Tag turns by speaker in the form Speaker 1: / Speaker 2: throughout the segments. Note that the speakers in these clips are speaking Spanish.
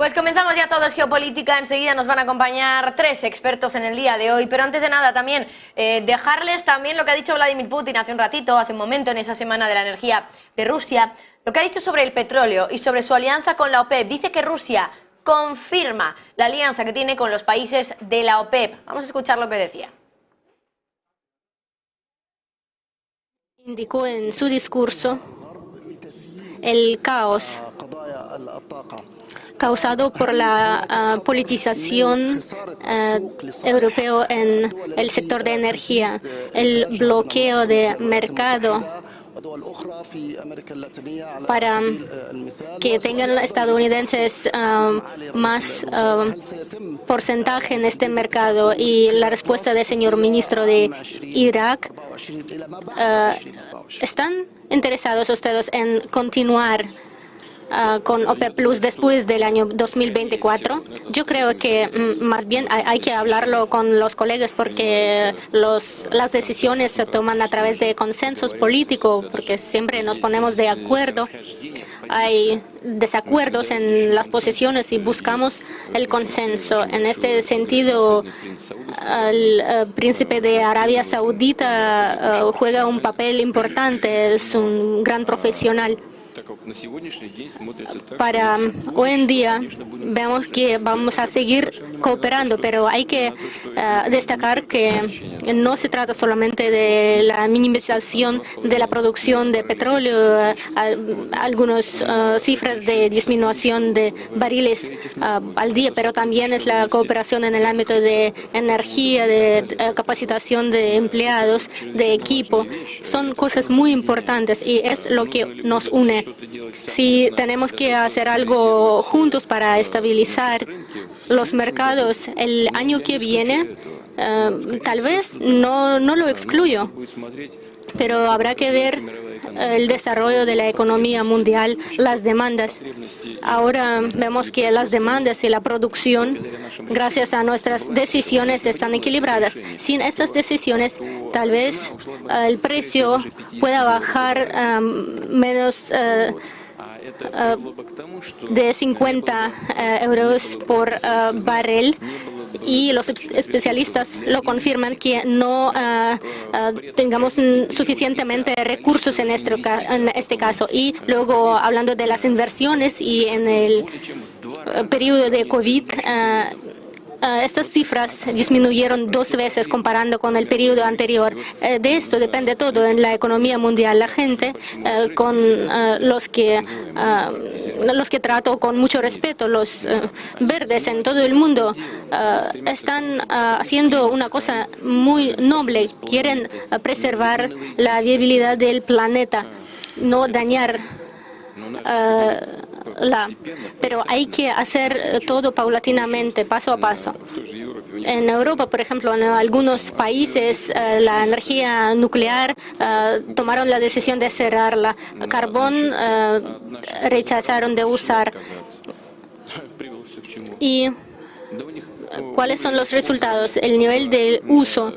Speaker 1: Pues comenzamos ya todo, es geopolítica. Enseguida nos van a acompañar 3 expertos en el día de hoy. Pero antes de nada también dejarles también lo que ha dicho Vladimir Putin hace un momento, en esa semana de la energía de Rusia. Lo que ha dicho sobre el petróleo y sobre su alianza con la OPEP. Dice que Rusia confirma la alianza que tiene con los países de la OPEP. Vamos a escuchar lo que decía.
Speaker 2: Indicó en su discurso el caos causado por la politización europea en el sector de energía, el bloqueo de mercado para que tengan estadounidenses más porcentaje en este mercado, y la respuesta del señor ministro de Irak. ¿Están interesados ustedes en continuar con OPEP Plus después del año 2024? Yo creo que más bien hay que hablarlo con los colegas, porque las decisiones se toman a través de consensos políticos, porque siempre nos ponemos de acuerdo. Hay desacuerdos en las posiciones y buscamos el consenso. En este sentido, el príncipe de Arabia Saudita juega un papel importante, es un gran profesional. Para hoy en día vemos que vamos a seguir cooperando, pero hay que destacar que no se trata solamente de la minimización de la producción de petróleo, algunas cifras de disminución de barriles al día, pero también es la cooperación en el ámbito de energía, de capacitación de empleados, de equipo. Son cosas muy importantes y es lo que nos une. Si tenemos que hacer algo juntos para estabilizar los mercados el año que viene, tal vez no lo excluyo, pero habrá que ver el desarrollo de la economía mundial, las demandas. Ahora vemos que las demandas y la producción, gracias a nuestras decisiones, están equilibradas. Sin estas decisiones, tal vez el precio pueda bajar menos de 50 euros por barril, y los especialistas lo confirman, que no tengamos suficientemente recursos en este caso. Y luego, hablando de las inversiones y en el periodo de COVID, estas cifras disminuyeron 2 veces comparando con el periodo anterior. De esto depende todo en la economía mundial. La gente con los que trato con mucho respeto, los verdes en todo el mundo, están haciendo una cosa muy noble. Quieren preservar la viabilidad del planeta, no dañar pero hay que hacer todo paulatinamente, paso a paso. En Europa, por ejemplo, en algunos países, la energía nuclear tomaron la decisión de cerrarla. Carbón rechazaron de usar. ¿Y cuáles son los resultados? El nivel de uso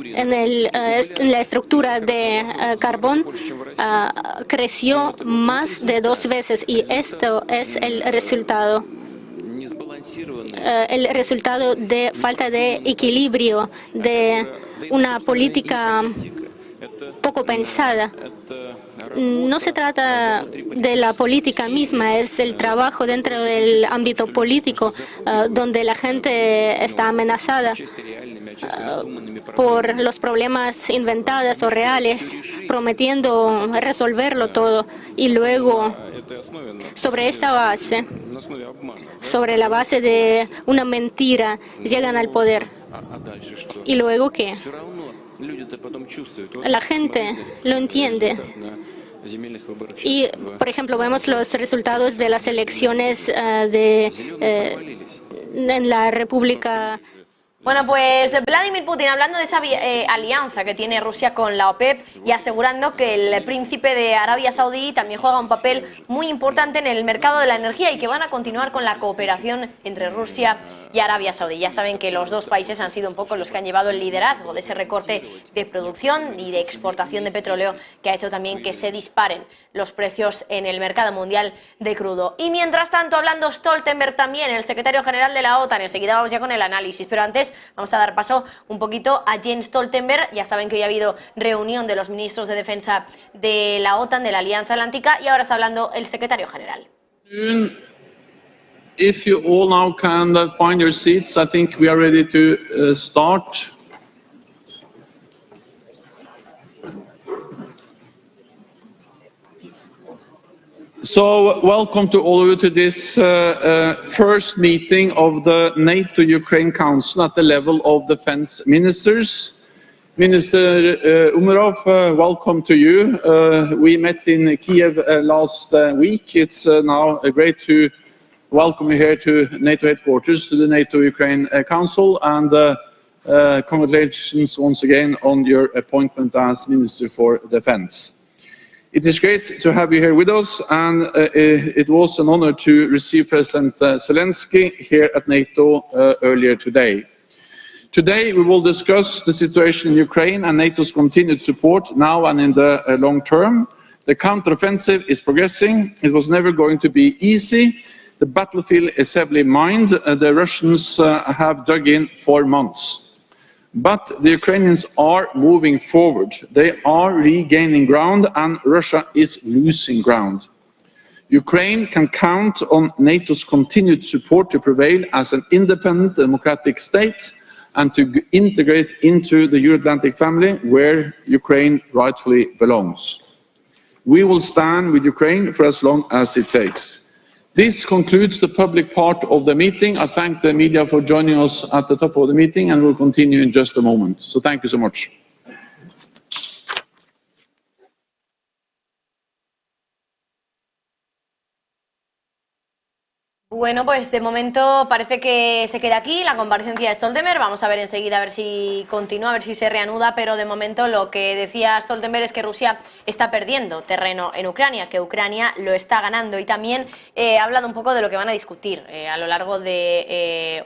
Speaker 2: en la estructura de carbón creció más de 2 veces, y esto es el resultado de falta de equilibrio, de una política poco pensada. No se trata de la política misma, es el trabajo dentro del ámbito político, donde la gente está amenazada por los problemas inventados o reales, prometiendo resolverlo todo, y luego sobre esta base, sobre la base de una mentira, llegan al poder. ¿Y luego qué? La gente lo entiende. Y, por ejemplo, vemos los resultados de las elecciones en la República
Speaker 1: Bueno, pues Vladimir Putin hablando de esa alianza que tiene Rusia con la OPEP y asegurando que el príncipe de Arabia Saudí también juega un papel muy importante en el mercado de la energía y que van a continuar con la cooperación entre Rusia y Arabia Saudí. Ya saben que los dos países han sido un poco los que han llevado el liderazgo de ese recorte de producción y de exportación de petróleo que ha hecho también que se disparen los precios en el mercado mundial de crudo. Y mientras tanto, hablando Stoltenberg también, el secretario general de la OTAN, enseguida vamos ya con el análisis, pero antes vamos a dar paso un poquito a Jens Stoltenberg. Ya saben que hoy ha habido reunión de los ministros de defensa de la OTAN, de la Alianza Atlántica, y ahora está hablando el secretario general.
Speaker 3: If you all now can find your seats, I think we are ready to start. So, welcome to all of you to this first meeting of the NATO-Ukraine Council at the level of defense ministers. Minister Umerov, welcome to you. We met in Kiev last week. It's now great to welcome you here to NATO headquarters, to the NATO-Ukraine Council, and congratulations once again on your appointment as Minister for Defense. It is great to have you here with us, and it was an honor to receive President Zelensky here at NATO earlier today. Today we will discuss the situation in Ukraine and NATO's continued support now and in the long term. The counteroffensive is progressing. It was never going to be easy. The battlefield is heavily mined. The Russians have dug in for months. But the Ukrainians are moving forward. They are regaining ground, and Russia is losing ground. Ukraine can count on NATO's continued support to prevail as an independent democratic state and to integrate into the Euro-Atlantic family where Ukraine rightfully belongs. We will stand with Ukraine for as long as it takes. This concludes the public part of the meeting. I thank the media for joining us at the top of the meeting, and we'll continue in just a moment. So thank you so much.
Speaker 1: Bueno, pues de momento parece que se queda aquí la comparecencia de Stoltenberg. Vamos a ver enseguida a ver si continúa, a ver si se reanuda, pero de momento lo que decía Stoltenberg es que Rusia está perdiendo terreno en Ucrania, que Ucrania lo está ganando, y también ha hablado un poco de lo que van a discutir a lo largo de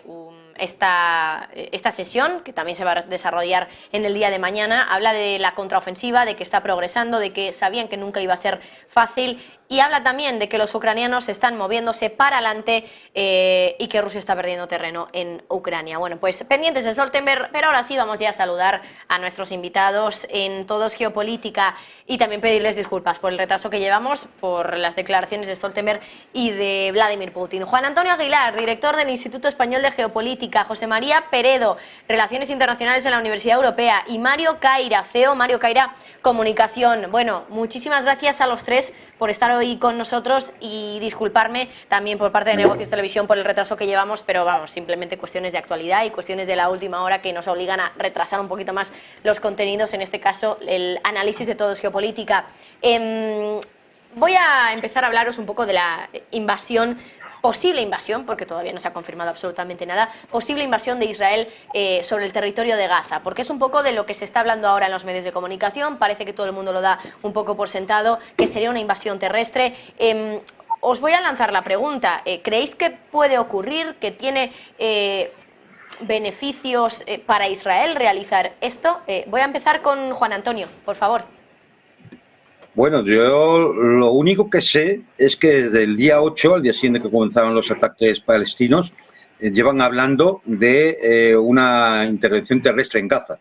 Speaker 1: esta sesión, que también se va a desarrollar en el día de mañana. Habla de la contraofensiva, de que está progresando, de que sabían que nunca iba a ser fácil, y habla también de que los ucranianos están moviéndose para adelante y que Rusia está perdiendo terreno en Ucrania. Bueno, pues pendientes de Stoltenberg, pero ahora sí vamos ya a saludar a nuestros invitados en Todos Geopolítica y también pedirles disculpas por el retraso que llevamos por las declaraciones de Stoltenberg y de Vladimir Putin. Juan Antonio Aguilar, director del Instituto Español de Geopolítica, José María Peredo, Relaciones Internacionales en la Universidad Europea, y Mario Caira, CEO, Mario Caira Comunicación. Bueno, muchísimas gracias a los tres por estar hoy con nosotros, y disculparme también por parte de Negocios Televisión por el retraso que llevamos, pero vamos, simplemente cuestiones de actualidad y cuestiones de la última hora que nos obligan a retrasar un poquito más los contenidos, en este caso el análisis de Todos Geopolítica. Voy a empezar a hablaros un poco de la invasión, posible invasión, porque todavía no se ha confirmado absolutamente nada, posible invasión de Israel sobre el territorio de Gaza, porque es un poco de lo que se está hablando ahora en los medios de comunicación. Parece que todo el mundo lo da un poco por sentado, que sería una invasión terrestre. Os voy a lanzar la pregunta, ¿creéis que puede ocurrir, que tiene beneficios para Israel realizar esto? Voy a empezar con Juan Antonio, por favor.
Speaker 4: Bueno, yo lo único que sé es que desde el día 8, al día siguiente que comenzaron los ataques palestinos, llevan hablando de una intervención terrestre en Gaza.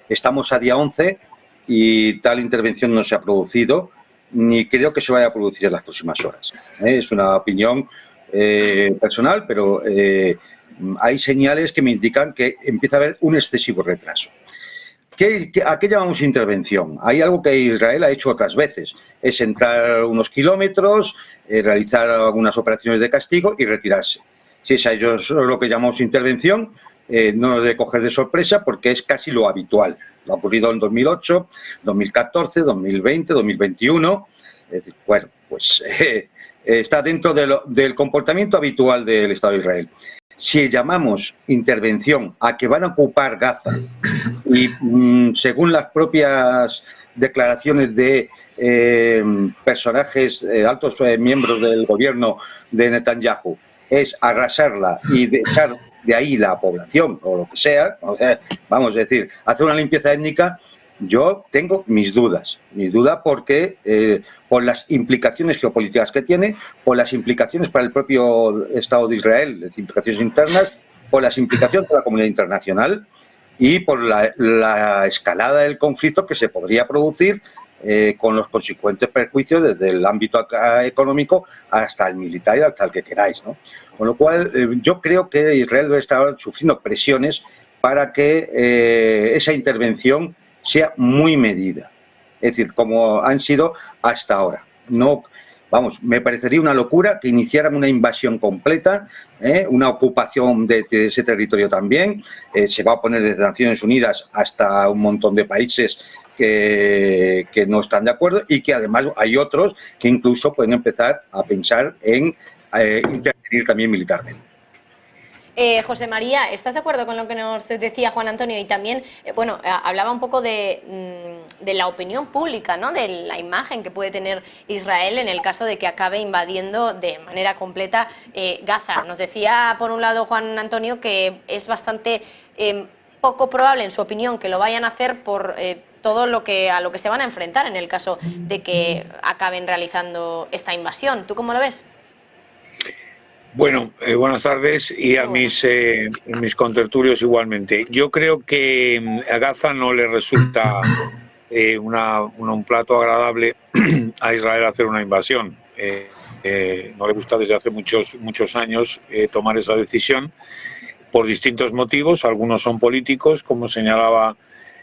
Speaker 4: Estamos a día 11 y tal intervención no se ha producido, ni creo que se vaya a producir en las próximas horas. Es una opinión personal, pero hay señales que me indican que empieza a haber un excesivo retraso. ¿A qué llamamos intervención? Hay algo que Israel ha hecho otras veces, es entrar unos kilómetros, realizar algunas operaciones de castigo y retirarse. Si es a ellos lo que llamamos intervención, no nos debe coger de sorpresa porque es casi lo habitual. Lo ha ocurrido en 2008, 2014, 2020, 2021. Bueno, pues está dentro del comportamiento habitual del Estado de Israel. Si llamamos intervención a que van a ocupar Gaza y según las propias declaraciones de personajes, altos miembros del gobierno de Netanyahu, es arrasarla y dejar de ahí la población o lo que sea, vamos a decir, hacer una limpieza étnica, yo tengo mis dudas porque por las implicaciones geopolíticas que tiene, por las implicaciones para el propio Estado de Israel, las implicaciones internas, por las implicaciones para la comunidad internacional y por la escalada del conflicto que se podría producir con los consecuentes perjuicios desde el ámbito económico hasta el militar y hasta el que queráis, ¿no? Con lo cual, yo creo que Israel debe estar sufriendo presiones para que esa intervención sea muy medida, es decir, como han sido hasta ahora. No, vamos, me parecería una locura que iniciaran una invasión completa, una ocupación de ese territorio también. Se va a poner desde Naciones Unidas hasta un montón de países que no están de acuerdo y que además hay otros que incluso pueden empezar a pensar en intervenir también militarmente.
Speaker 1: José María, ¿estás de acuerdo con lo que nos decía Juan Antonio? Y también, bueno, hablaba un poco de la opinión pública, ¿no? De la imagen que puede tener Israel en el caso de que acabe invadiendo de manera completa Gaza. Nos decía, por un lado, Juan Antonio, que es bastante poco probable, en su opinión, que lo vayan a hacer por todo a lo que se van a enfrentar en el caso de que acaben realizando esta invasión. ¿Tú cómo lo ves?
Speaker 5: Bueno, buenas tardes y a mis contertulios igualmente. Yo creo que a Gaza no le resulta un plato agradable a Israel hacer una invasión. No le gusta desde hace muchos años tomar esa decisión por distintos motivos. Algunos son políticos, como señalaba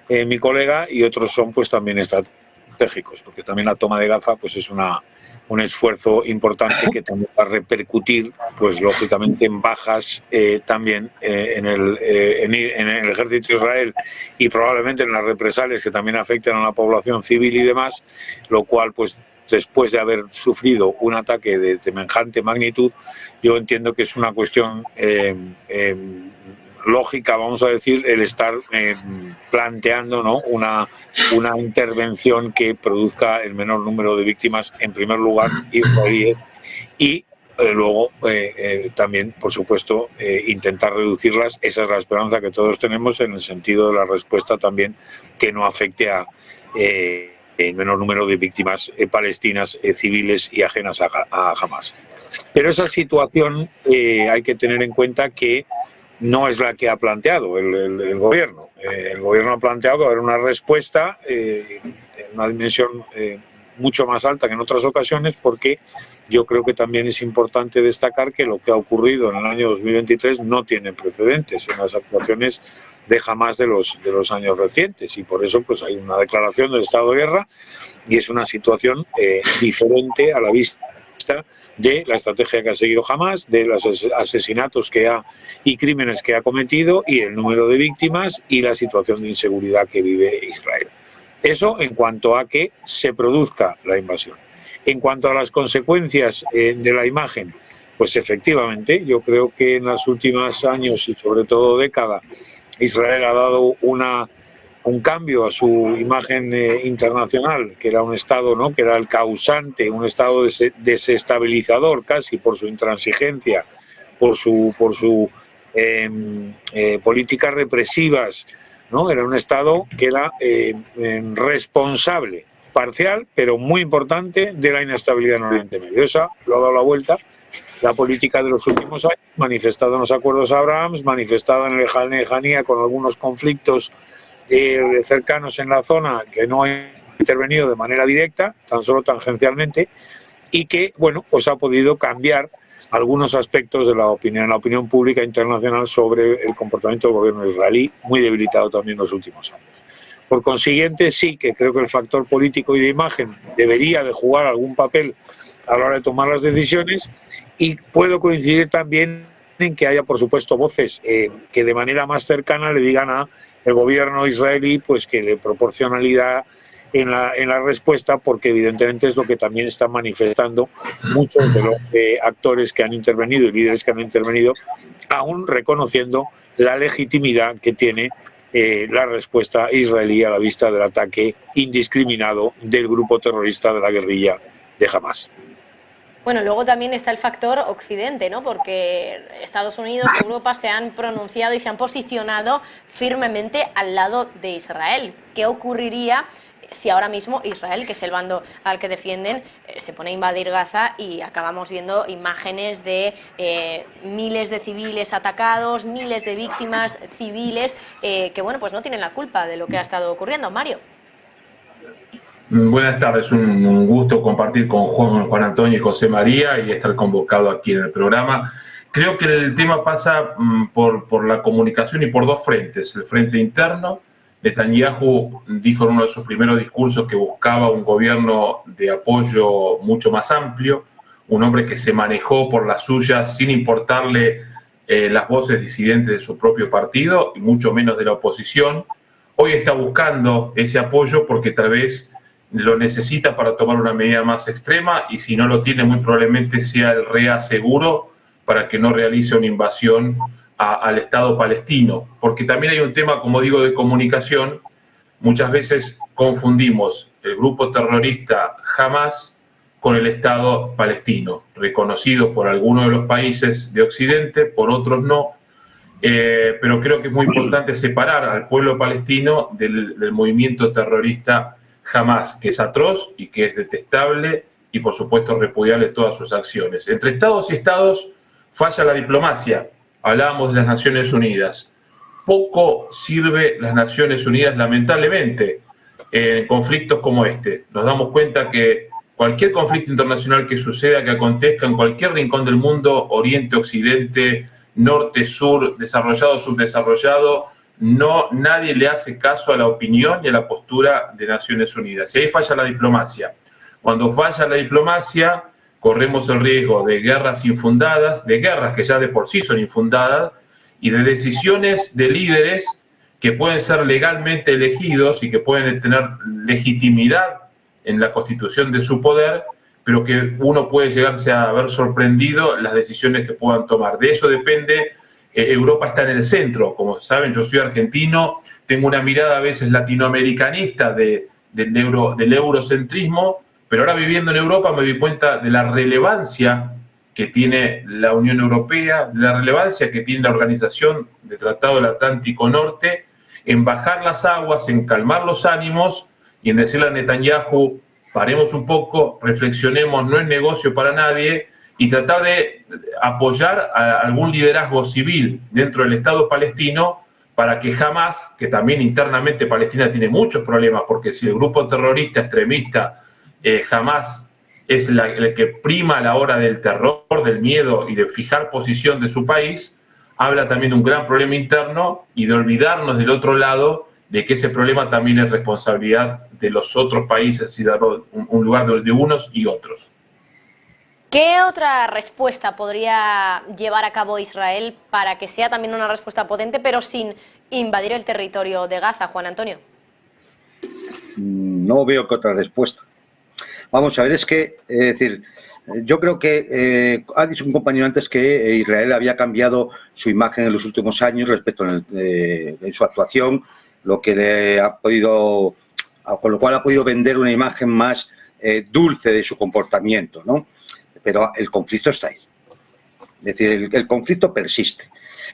Speaker 5: mi colega, y otros son pues también estratégicos, porque también la toma de Gaza pues es un esfuerzo importante que también va a repercutir, pues lógicamente, en bajas también en el ejército de Israel y probablemente en las represalias que también afecten a la población civil y demás, lo cual, pues después de haber sufrido un ataque de semejante magnitud, yo entiendo que es una cuestión lógica, vamos a decir, el estar planteando, ¿no?, una intervención que produzca el menor número de víctimas, en primer lugar israelíes, y luego también, por supuesto, intentar reducirlas. Esa es la esperanza que todos tenemos, en el sentido de la respuesta también que no afecte a el menor número de víctimas palestinas civiles y ajenas a Hamás. Pero esa situación hay que tener en cuenta que no es la que ha planteado el gobierno. El gobierno ha planteado que va a haber una respuesta en una dimensión mucho más alta que en otras ocasiones, porque yo creo que también es importante destacar que lo que ha ocurrido en el año 2023 no tiene precedentes en las actuaciones de Hamás de los años recientes, y por eso pues hay una declaración del estado de guerra y es una situación diferente a la vista de la estrategia que ha seguido Hamás, de los asesinatos y crímenes que ha cometido, y el número de víctimas y la situación de inseguridad que vive Israel. Eso en cuanto a que se produzca la invasión. En cuanto a las consecuencias de la imagen, pues efectivamente, yo creo que en los últimos años y sobre todo década, Israel ha dado un cambio a su imagen internacional, que era un Estado, ¿no?, que era el causante, un Estado desestabilizador casi por su intransigencia, por su políticas represivas, ¿no? Era un Estado que era responsable, parcial, pero muy importante, de la inestabilidad en Oriente Medio. Esa lo ha dado la vuelta la política de los últimos años, manifestada en los acuerdos Abraham, manifestada en el Lejanía con algunos conflictos cercanos en la zona que no han intervenido de manera directa, tan solo tangencialmente, y que, bueno, pues ha podido cambiar algunos aspectos de la opinión pública internacional sobre el comportamiento del gobierno israelí, muy debilitado también en los últimos años. Por consiguiente, sí que creo que el factor político y de imagen debería de jugar algún papel a la hora de tomar las decisiones, y puedo coincidir también en que haya, por supuesto, voces que de manera más cercana le digan a el gobierno israelí pues que le proporcionalidad en la respuesta, porque evidentemente es lo que también están manifestando muchos de los actores que han intervenido y líderes que han intervenido, aún reconociendo la legitimidad que tiene la respuesta israelí a la vista del ataque indiscriminado del grupo terrorista de la guerrilla de Hamas.
Speaker 1: Bueno, luego también está el factor Occidente, ¿no? Porque Estados Unidos, Europa se han pronunciado y se han posicionado firmemente al lado de Israel. ¿Qué ocurriría si ahora mismo Israel, que es el bando al que defienden, se pone a invadir Gaza y acabamos viendo imágenes de miles de civiles atacados, miles de víctimas civiles que, bueno, pues no tienen la culpa de lo que ha estado ocurriendo? Mario.
Speaker 6: Buenas tardes, un gusto compartir con Juan Antonio y José María y estar convocado aquí en el programa. Creo que el tema pasa por la comunicación y por dos frentes. El frente interno. Netanyahu dijo en uno de sus primeros discursos que buscaba un gobierno de apoyo mucho más amplio, un hombre que se manejó por las suyas sin importarle las voces disidentes de su propio partido y mucho menos de la oposición. Hoy está buscando ese apoyo porque tal vez lo necesita para tomar una medida más extrema y si no lo tiene muy probablemente sea el reaseguro para que no realice una invasión al Estado palestino, porque también hay un tema, como digo, de comunicación. Muchas veces confundimos el grupo terrorista Hamas con el Estado palestino, reconocido por algunos de los países de Occidente, por otros no, pero creo que es muy importante separar al pueblo palestino del movimiento terrorista Hamas, que es atroz y que es detestable y, por supuesto, repudiable todas sus acciones. Entre Estados y Estados falla la diplomacia. Hablábamos de las Naciones Unidas. Poco sirve las Naciones Unidas, lamentablemente, en conflictos como este. Nos damos cuenta que cualquier conflicto internacional que suceda, que acontezca en cualquier rincón del mundo, oriente, occidente, norte, sur, desarrollado, subdesarrollado, nadie le hace caso a la opinión y a la postura de Naciones Unidas. Y ahí falla la diplomacia. Cuando falla la diplomacia, corremos el riesgo de guerras infundadas, de guerras que ya de por sí son infundadas, y de decisiones de líderes que pueden ser legalmente elegidos y que pueden tener legitimidad en la constitución de su poder, pero que uno puede llegarse a ver sorprendido las decisiones que puedan tomar. De eso depende. Europa está en el centro. Como saben, yo soy argentino, tengo una mirada a veces latinoamericanista del eurocentrismo, pero ahora viviendo en Europa me doy cuenta de la relevancia que tiene la Unión Europea, de la relevancia que tiene la Organización de Tratado del Atlántico Norte en bajar las aguas, en calmar los ánimos y en decirle a Netanyahu, paremos un poco, reflexionemos, no es negocio para nadie, y tratar de apoyar a algún liderazgo civil dentro del Estado palestino para que Hamas, que también internamente Palestina tiene muchos problemas, porque si el grupo terrorista extremista Hamas es el que prima a la hora del terror, del miedo y de fijar posición de su país, habla también de un gran problema interno y de olvidarnos del otro lado de que ese problema también es responsabilidad de los otros países y dar un lugar de unos y otros.
Speaker 1: ¿Qué otra respuesta podría llevar a cabo Israel para que sea también una respuesta potente, pero sin invadir el territorio de Gaza, Juan Antonio?
Speaker 4: No veo que otra respuesta. Vamos a ver, es decir, yo creo que ha dicho un compañero antes que Israel había cambiado su imagen en los últimos años respecto en su actuación, lo que le ha podido, con lo cual ha podido vender una imagen más dulce de su comportamiento, ¿no? Pero el conflicto está ahí. Es decir, el conflicto persiste.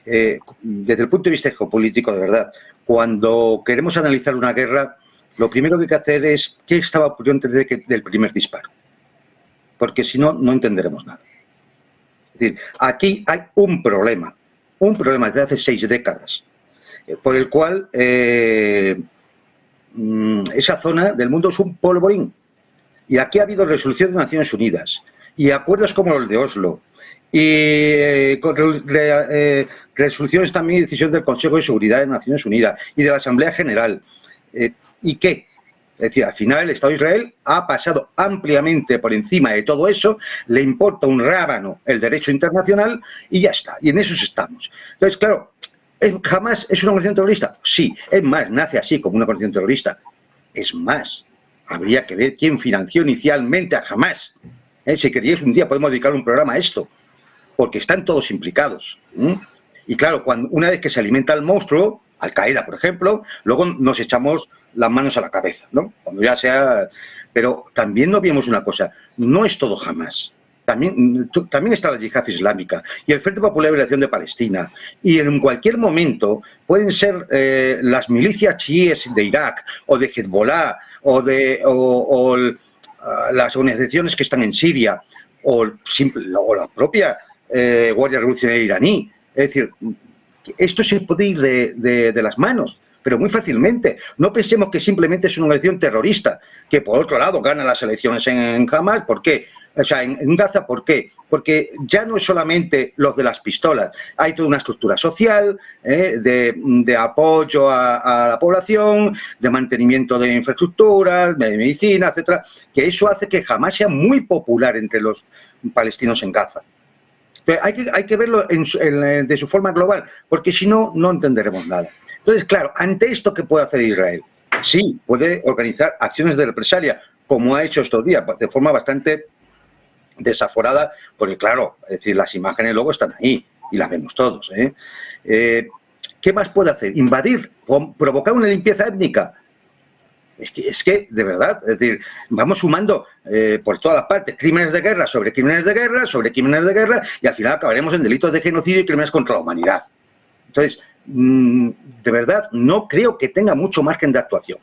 Speaker 4: Desde el punto de vista geopolítico, de verdad, cuando queremos analizar una guerra, lo primero que hay que hacer es qué estaba ocurriendo antes del primer disparo. Porque si no, no entenderemos nada. Es decir, aquí hay un problema desde hace 6 décadas, por el cual esa zona del mundo es un polvorín. Y aquí ha habido resolución de Naciones Unidas y acuerdos como los de Oslo y resoluciones también y decisión del Consejo de Seguridad de Naciones Unidas y de la Asamblea General. ¿Y qué? Es decir, al final el Estado de Israel ha pasado ampliamente por encima de todo eso, le importa un rábano el derecho internacional y ya está. Y en eso estamos. Entonces, claro, ¿Hamas es una organización terrorista? Sí. Es más, nace así como una organización terrorista. Es más, habría que ver quién financió inicialmente a Hamás. Si queréis, un día podemos dedicar un programa a esto, porque están todos implicados. Y claro, una vez que se alimenta el monstruo, Al Qaeda, por ejemplo, luego nos echamos las manos a la cabeza, ¿no? Cuando ya sea... Pero también no vemos una cosa, no es todo Hamás. También está la yihad islámica y el Frente Popular de Liberación de Palestina. Y en cualquier momento pueden ser las milicias chiíes de Irak o de Hezbollah o las organizaciones que están en Siria o la propia Guardia Revolucionaria iraní. Es decir, esto se puede ir de las manos, pero muy fácilmente. No pensemos que simplemente es una organización terrorista, que por otro lado gana las elecciones en Hamás. ¿Por qué? O sea, en Gaza, ¿por qué? Porque ya no es solamente los de las pistolas, hay toda una estructura social de apoyo a la población, de mantenimiento de infraestructuras, de medicina, etcétera, que eso hace que Hamás sea muy popular entre los palestinos en Gaza. Pero hay que verlo de su forma global, porque si no, no entenderemos nada. Entonces, claro, ante esto, ¿qué puede hacer Israel? Sí, puede organizar acciones de represalia, como ha hecho estos días, de forma bastante desaforada, porque claro, es decir, las imágenes luego están ahí y las vemos todos. ¿Qué más puede hacer? ¿Invadir? ¿Provocar una limpieza étnica? Es que, de verdad, es decir, vamos sumando por todas las partes crímenes de guerra sobre crímenes de guerra, sobre crímenes de guerra, y al final acabaremos en delitos de genocidio y crímenes contra la humanidad. Entonces, de verdad, no creo que tenga mucho margen de actuación.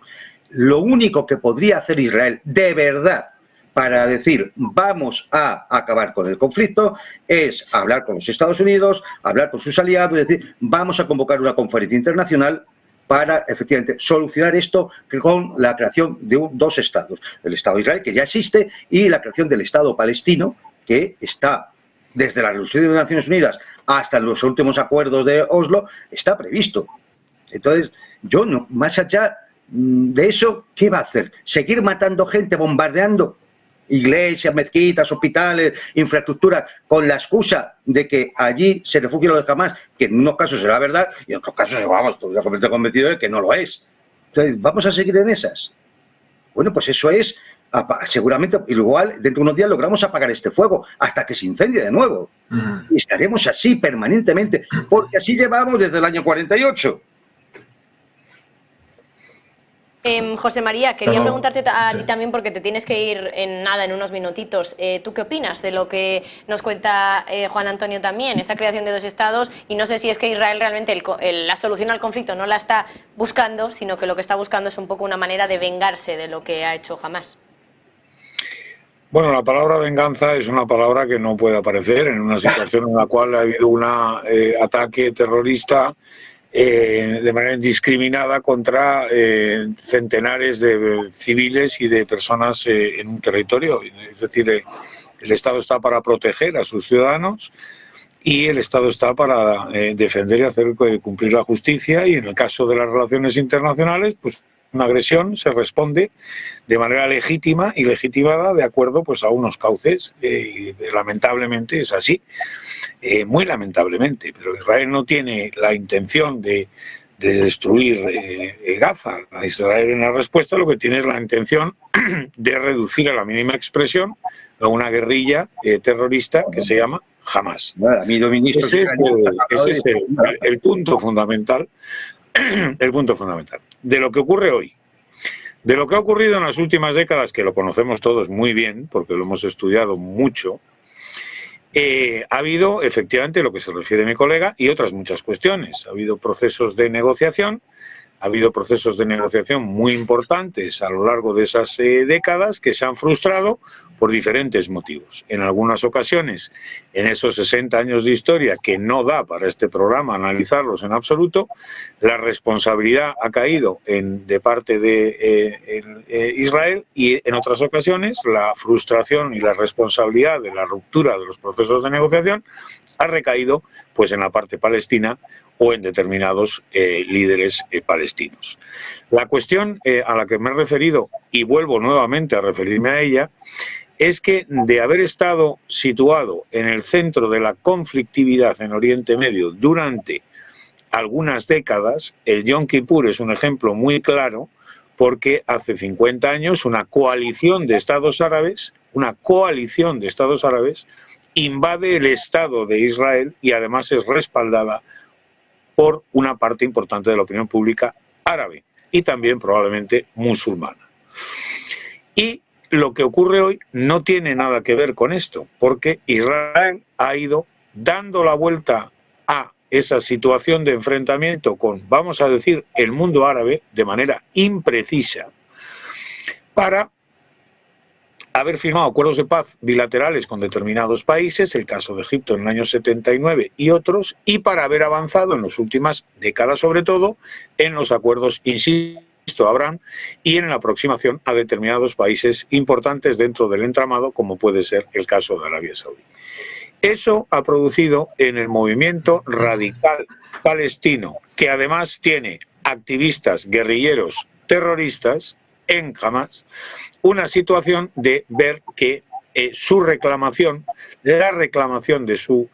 Speaker 4: Lo único que podría hacer Israel, de verdad, para decir vamos a acabar con el conflicto, es hablar con los Estados Unidos, hablar con sus aliados, es decir, vamos a convocar una conferencia internacional para, efectivamente, solucionar esto con la creación de dos estados. El Estado de Israel, que ya existe, y la creación del Estado palestino, que está, desde la resolución de las Naciones Unidas hasta los últimos acuerdos de Oslo, está previsto. Entonces, yo, no, más allá de eso, ¿qué va a hacer? ¿Seguir matando gente, bombardeando iglesias, mezquitas, hospitales, infraestructuras, con la excusa de que allí se refugian los de Hamás, que en unos casos será verdad y en otros casos, vamos, estoy completamente convencido de que no lo es? Entonces, ¿vamos a seguir en esas? Bueno, pues eso es, seguramente, igual dentro de unos días logramos apagar este fuego hasta que se incendie de nuevo. Y estaremos así permanentemente, porque así llevamos desde el año 48.
Speaker 1: José María, quería preguntarte a ti también, porque te tienes que ir en unos minutitos. ¿Tú qué opinas de lo que nos cuenta Juan Antonio también, esa creación de dos estados? Y no sé si es que Israel realmente la solución al conflicto no la está buscando, sino que lo que está buscando es un poco una manera de vengarse de lo que ha hecho Hamás.
Speaker 5: Bueno, la palabra venganza es una palabra que no puede aparecer en una situación en la cual ha habido un ataque terrorista de manera indiscriminada contra centenares de civiles y de personas en un territorio. Es decir, el Estado está para proteger a sus ciudadanos y el Estado está para defender y hacer cumplir la justicia, y en el caso de las relaciones internacionales, pues una agresión se responde de manera legítima y legitimada de acuerdo pues a unos cauces, y lamentablemente es así, muy lamentablemente, pero Israel no tiene la intención de destruir Gaza. Israel, en la respuesta, lo que tiene es la intención de reducir a la mínima expresión a una guerrilla terrorista que se llama Hamás. Ese es el punto fundamental. El punto fundamental de lo que ocurre hoy, de lo que ha ocurrido en las últimas décadas, que lo conocemos todos muy bien porque lo hemos estudiado mucho. Ha habido, efectivamente, lo que se refiere mi colega, y otras muchas cuestiones. Ha habido procesos de negociación, muy importantes a lo largo de esas décadas, que se han frustrado por diferentes motivos. En algunas ocasiones, en esos 60 años de historia, que no da para este programa analizarlos en absoluto, la responsabilidad ha caído de parte de Israel, y en otras ocasiones la frustración y la responsabilidad de la ruptura de los procesos de negociación ha recaído pues en la parte palestina o en determinados líderes palestinos. La cuestión a la que me he referido, y vuelvo nuevamente a referirme a ella, es que de haber estado situado en el centro de la conflictividad en Oriente Medio durante algunas décadas, el Yom Kippur es un ejemplo muy claro, porque hace 50 años una coalición de estados árabes, invade el Estado de Israel y además es respaldada por una parte importante de la opinión pública árabe y también probablemente musulmana. Y lo que ocurre hoy no tiene nada que ver con esto, porque Israel ha ido dando la vuelta a esa situación de enfrentamiento con, vamos a decir, el mundo árabe de manera imprecisa para haber firmado acuerdos de paz bilaterales con determinados países, el caso de Egipto en el año 79 y otros, y para haber avanzado en las últimas décadas, sobre todo, en los acuerdos, insisto, Abraham, y en la aproximación a determinados países importantes dentro del entramado, como puede ser el caso de Arabia Saudí. Eso ha producido en el movimiento radical palestino, que además tiene activistas, guerrilleros, terroristas, en Hamas, una situación de ver que su reclamación, la reclamación de sus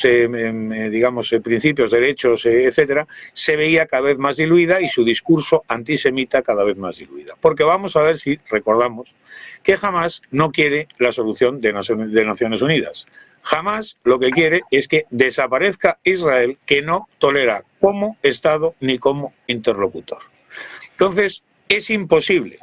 Speaker 5: digamos, principios, derechos, etcétera, se veía cada vez más diluida y su discurso antisemita cada vez más diluida. Porque vamos a ver si recordamos que Hamas no quiere la solución de Naciones Unidas. Hamas lo que quiere es que desaparezca Israel, que no tolera como Estado ni como interlocutor. Entonces, es imposible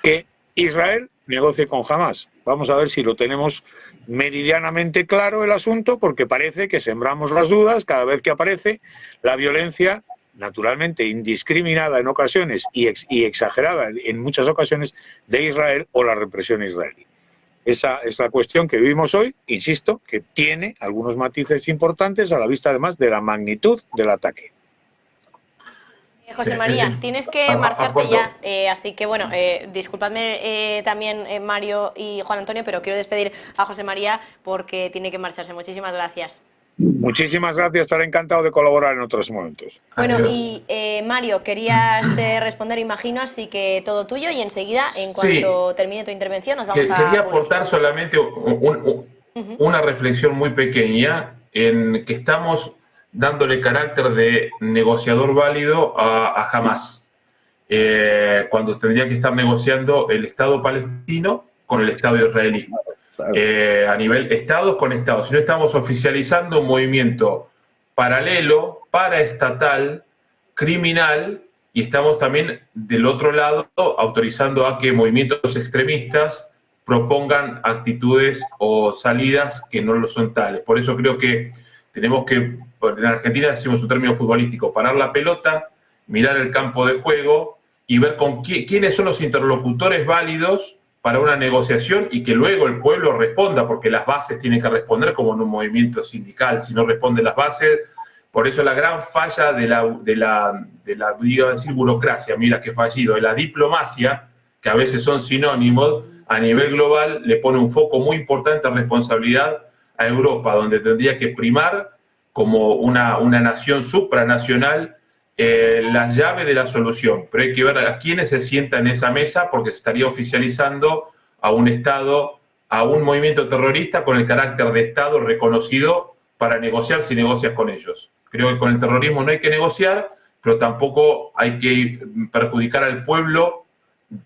Speaker 5: que Israel negocie con Hamas. Vamos a ver si lo tenemos meridianamente claro el asunto, porque parece que sembramos las dudas cada vez que aparece la violencia, naturalmente indiscriminada en ocasiones y exagerada en muchas ocasiones, de Israel o la represión israelí. Esa es la cuestión que vivimos hoy, insisto, que tiene algunos matices importantes a la vista además de la magnitud del ataque.
Speaker 1: José María, tienes que marcharte ya, así que bueno, disculpadme también Mario y Juan Antonio, pero quiero despedir a José María porque tiene que marcharse. Muchísimas gracias.
Speaker 5: Muchísimas gracias, estaré encantado de colaborar en otros momentos.
Speaker 1: Bueno, y Mario, querías responder, imagino, así que todo tuyo y enseguida, en cuanto termine tu intervención, nos vamos a
Speaker 6: Quería aportar solamente una reflexión muy pequeña en que estamos dándole carácter de negociador válido a Hamas, cuando tendría que estar negociando el Estado palestino con el Estado israelí. A nivel estados con estados. Si no, estamos oficializando un movimiento paralelo, paraestatal, criminal, y estamos también del otro lado autorizando a que movimientos extremistas propongan actitudes o salidas que no lo son tales. Por eso creo que tenemos que, en Argentina decimos un término futbolístico, parar la pelota, mirar el campo de juego y ver con quiénes son los interlocutores válidos para una negociación y que luego el pueblo responda, porque las bases tienen que responder como en un movimiento sindical. Si no responden las bases, por eso la gran falla de la iba a decir burocracia, mira qué fallido, de la diplomacia, que a veces son sinónimos, a nivel global le pone un foco muy importante de responsabilidad a Europa, donde tendría que primar como una nación supranacional la llave de la solución. Pero hay que ver a quiénes se sientan en esa mesa, porque se estaría oficializando a un Estado, a un movimiento terrorista con el carácter de Estado reconocido para negociar si negocias con ellos. Creo que con el terrorismo no hay que negociar, pero tampoco hay que perjudicar al pueblo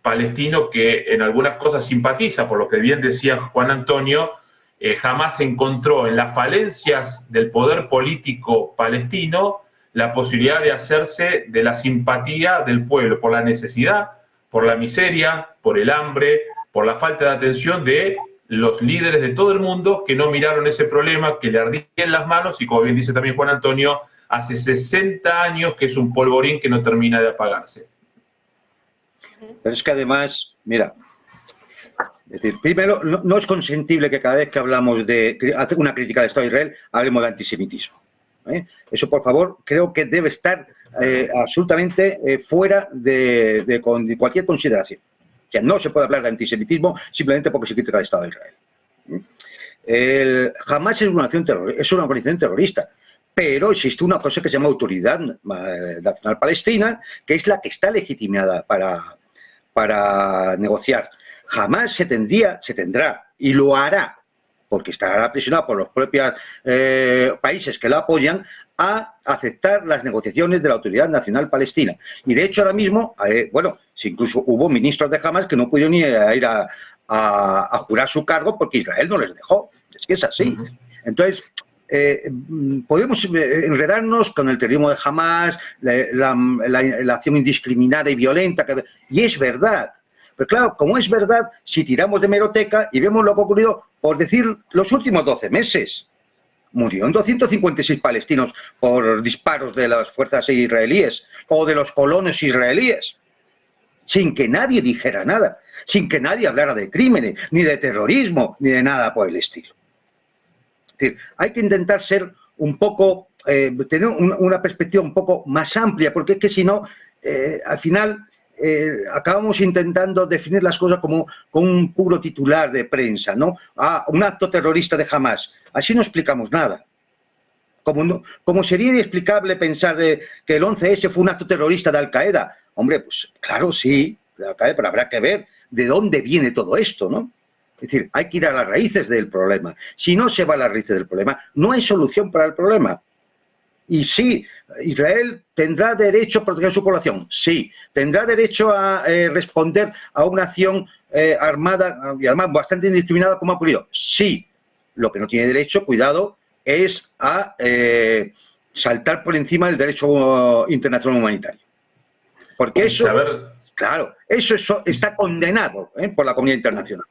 Speaker 6: palestino, que en algunas cosas simpatiza, por lo que bien decía Juan Antonio. Jamás encontró en las falencias del poder político palestino la posibilidad de hacerse de la simpatía del pueblo, por la necesidad, por la miseria, por el hambre, por la falta de atención de los líderes de todo el mundo que no miraron ese problema, que le ardía en las manos, y como bien dice también Juan Antonio, hace 60 años que es un polvorín que no termina de apagarse.
Speaker 4: Pero es que además, mira, es decir, primero, no es consentible que cada vez que hablamos de una crítica del Estado de Israel, hablemos de antisemitismo. Eso, por favor, creo que debe estar absolutamente fuera de cualquier consideración. O sea, no se puede hablar de antisemitismo simplemente porque se critica al Estado de Israel. Jamás es una organización terrorista, pero existe una cosa que se llama Autoridad Nacional Palestina, que es la que está legitimada para negociar. Jamás se tendrá, y lo hará, porque estará presionado por los propios países que lo apoyan, a aceptar las negociaciones de la Autoridad Nacional Palestina. Y de hecho ahora mismo, bueno, si incluso hubo ministros de Hamas que no pudieron ni ir a jurar su cargo porque Israel no les dejó. Es que es así. Entonces, podemos enredarnos con el terrorismo de Hamas, la acción indiscriminada y violenta, y es verdad. Pero claro, como es verdad, si tiramos de hemeroteca y vemos lo que ha ocurrido, por decir, los últimos 12 meses, murieron 256 palestinos por disparos de las fuerzas israelíes o de los colonos israelíes, sin que nadie dijera nada, sin que nadie hablara de crímenes, ni de terrorismo, ni de nada por el estilo. Es decir, hay que intentar ser un poco, tener una perspectiva un poco más amplia, porque es que si no, al final acabamos intentando definir las cosas como con un puro titular de prensa, ¿no? Un acto terrorista de Hamas. Así no explicamos nada. Como sería inexplicable pensar que el 11S fue un acto terrorista de Al-Qaeda. Hombre, pues claro, sí, de Al-Qaeda, pero habrá que ver de dónde viene todo esto, ¿no? Es decir, hay que ir a las raíces del problema. Si no se va a las raíces del problema, no hay solución para el problema. Y sí, Israel tendrá derecho a proteger a su población. Sí, tendrá derecho a responder a una acción armada y además bastante indiscriminada como ha ocurrido. Sí, lo que no tiene derecho, cuidado, es a saltar por encima del derecho internacional humanitario. Porque eso, claro, eso está condenado por la comunidad internacional.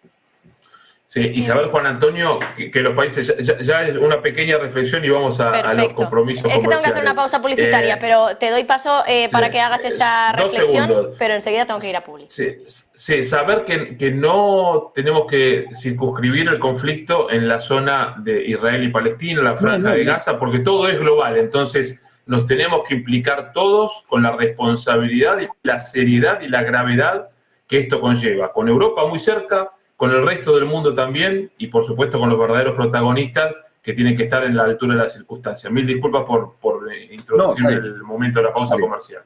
Speaker 6: Sí, y saber, Juan Antonio, que los países, ya es una pequeña reflexión y vamos a los compromisos comerciales.
Speaker 1: Es que tengo que hacer una pausa publicitaria, pero te doy paso para que hagas esa reflexión, pero enseguida tengo que ir a Publi.
Speaker 6: Sí, saber que no tenemos que circunscribir el conflicto en la zona de Israel y Palestina, la franja de Gaza, porque todo es global, entonces nos tenemos que implicar todos con la responsabilidad y la seriedad y la gravedad que esto conlleva, con Europa muy cerca, con el resto del mundo también y, por supuesto, con los verdaderos protagonistas que tienen que estar en la altura de las circunstancias. Mil disculpas por introducir el momento de la pausa comercial.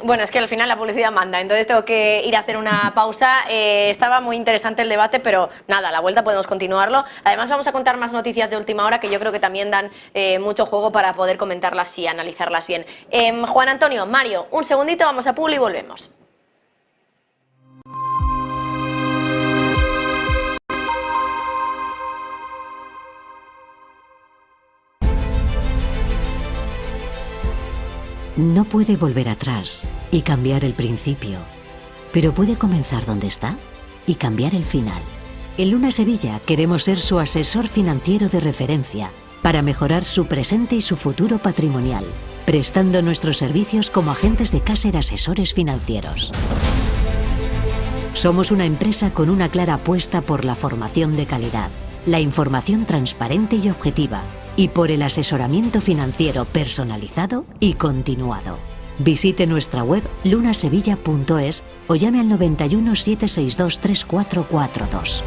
Speaker 1: Bueno, es que al final la publicidad manda, entonces tengo que ir a hacer una pausa. Estaba muy interesante el debate, pero nada, a la vuelta podemos continuarlo. Además vamos a contar más noticias de última hora que yo creo que también dan mucho juego para poder comentarlas y analizarlas bien. Juan Antonio, Mario, un segundito, vamos a Publi y volvemos.
Speaker 7: No puede volver atrás y cambiar el principio, pero puede comenzar donde está y cambiar el final. En Luna Sevilla queremos ser su asesor financiero de referencia para mejorar su presente y su futuro patrimonial, prestando nuestros servicios como agentes de Caser Asesores Financieros. Somos una empresa con una clara apuesta por la formación de calidad, la información transparente y objetiva, y por el asesoramiento financiero personalizado y continuado. Visite nuestra web lunasevilla.es o llame al 91 762 3442.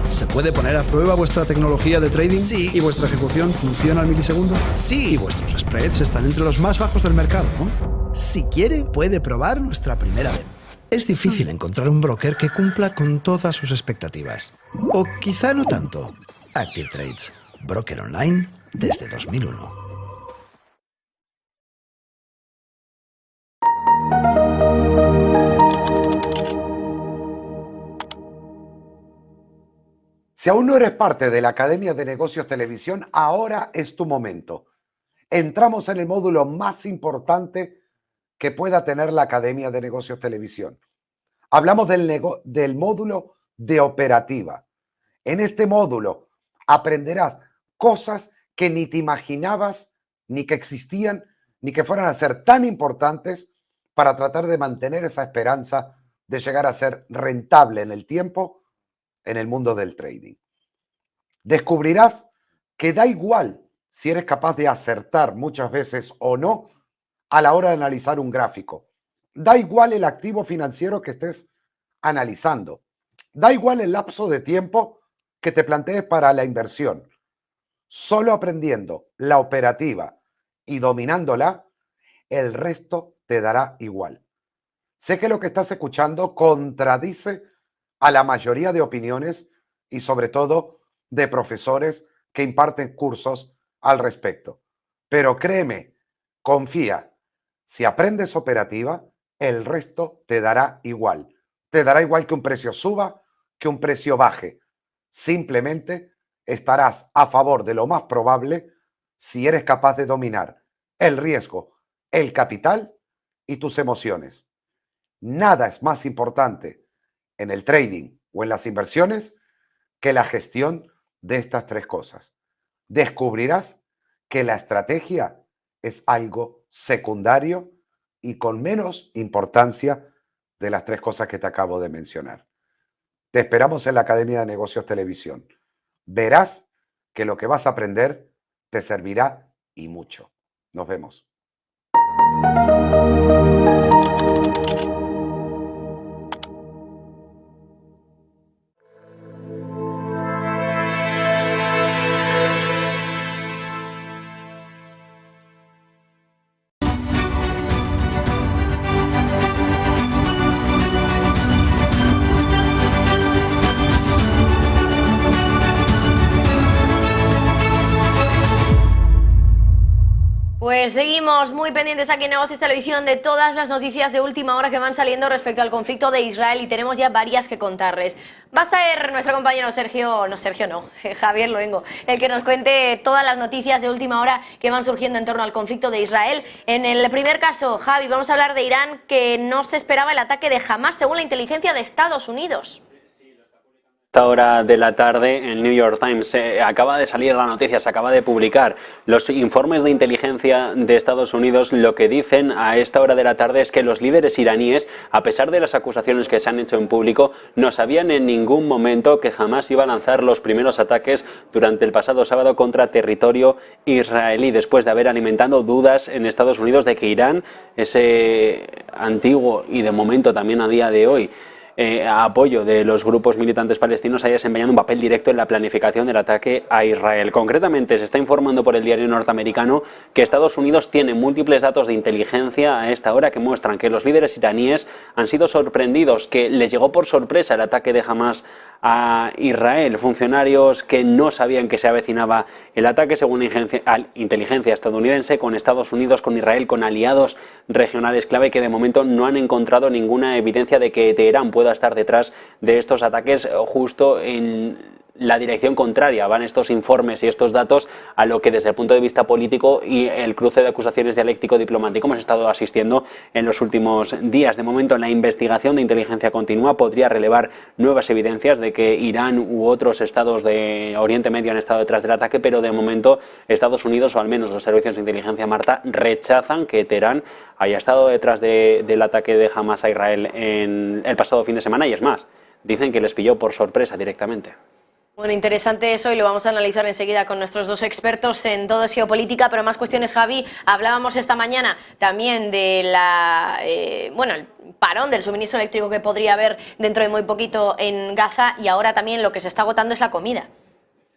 Speaker 8: ¿Se puede poner a prueba vuestra tecnología de trading? Sí. ¿Y vuestra ejecución funciona al milisegundo? Sí. ¿Y vuestros spreads están entre los más bajos del mercado, no? Si quiere, puede probar nuestra primera vez. Es difícil encontrar un broker que cumpla con todas sus expectativas. O quizá no tanto. Active Trades, broker online desde 2001.
Speaker 9: Si aún no eres parte de la Academia de Negocios Televisión, ahora es tu momento. Entramos en el módulo más importante que pueda tener la Academia de Negocios Televisión. Hablamos del módulo de operativa. En este módulo aprenderás cosas que ni te imaginabas, ni que existían, ni que fueran a ser tan importantes para tratar de mantener esa esperanza de llegar a ser rentable en el tiempo en el mundo del trading. Descubrirás que da igual si eres capaz de acertar muchas veces o no a la hora de analizar un gráfico. Da igual el activo financiero que estés analizando. Da igual el lapso de tiempo que te plantees para la inversión. Solo aprendiendo la operativa y dominándola, el resto te dará igual. Sé que lo que estás escuchando contradice a la mayoría de opiniones y sobre todo de profesores que imparten cursos al respecto. Pero créeme, confía, si aprendes operativa, el resto te dará igual. Te dará igual que un precio suba, que un precio baje. Simplemente estarás a favor de lo más probable si eres capaz de dominar el riesgo, el capital y tus emociones. Nada es más importante en el trading o en las inversiones que la gestión de estas tres cosas. Descubrirás que la estrategia es algo secundario y con menos importancia de las tres cosas que te acabo de mencionar. Te esperamos en la Academia de Negocios Televisión. Verás que lo que vas a aprender te servirá y mucho. Nos vemos.
Speaker 1: Pues seguimos muy pendientes aquí en Negocios Televisión de todas las noticias de última hora que van saliendo respecto al conflicto de Israel y tenemos ya varias que contarles. Va a ser nuestro compañero Javier Luengo, el que nos cuente todas las noticias de última hora que van surgiendo en torno al conflicto de Israel. En el primer caso, Javi, vamos a hablar de Irán, que no se esperaba el ataque de Hamás según la inteligencia de Estados Unidos.
Speaker 10: Esta hora de la tarde el New York Times acaba de salir la noticia, se acaba de publicar los informes de inteligencia de Estados Unidos. Lo que dicen a esta hora de la tarde es que los líderes iraníes, a pesar de las acusaciones que se han hecho en público, no sabían en ningún momento que jamás iba a lanzar los primeros ataques durante el pasado sábado contra territorio israelí, después de haber alimentado dudas en Estados Unidos de que Irán, ese antiguo y de momento también a día de hoy apoyo de los grupos militantes palestinos, haya desempeñado un papel directo en la planificación del ataque a Israel. Concretamente, se está informando por el diario norteamericano que Estados Unidos tiene múltiples datos de inteligencia a esta hora que muestran que los líderes iraníes han sido sorprendidos, que les llegó por sorpresa el ataque de Hamás a Israel. Funcionarios que no sabían que se avecinaba el ataque, según la inteligencia estadounidense, con Estados Unidos, con Israel, con aliados regionales clave que de momento no han encontrado ninguna evidencia de que Teherán pueda estar detrás de estos ataques. Justo en la dirección contraria van estos informes y estos datos a lo que desde el punto de vista político y el cruce de acusaciones dialéctico-diplomático hemos estado asistiendo en los últimos días. De momento, la investigación de inteligencia continua podría relevar nuevas evidencias de que Irán u otros estados de Oriente Medio han estado detrás del ataque, pero de momento Estados Unidos, o al menos los servicios de inteligencia, Marta, rechazan que Teherán haya estado detrás del ataque de Hamás a Israel en el pasado fin de semana, y es más, dicen que les pilló por sorpresa directamente.
Speaker 1: Bueno, interesante eso y lo vamos a analizar enseguida con nuestros dos expertos en todo geopolítica, pero más cuestiones, Javi. Hablábamos esta mañana también de el parón del suministro eléctrico que podría haber dentro de muy poquito en Gaza, y ahora también lo que se está agotando es la comida.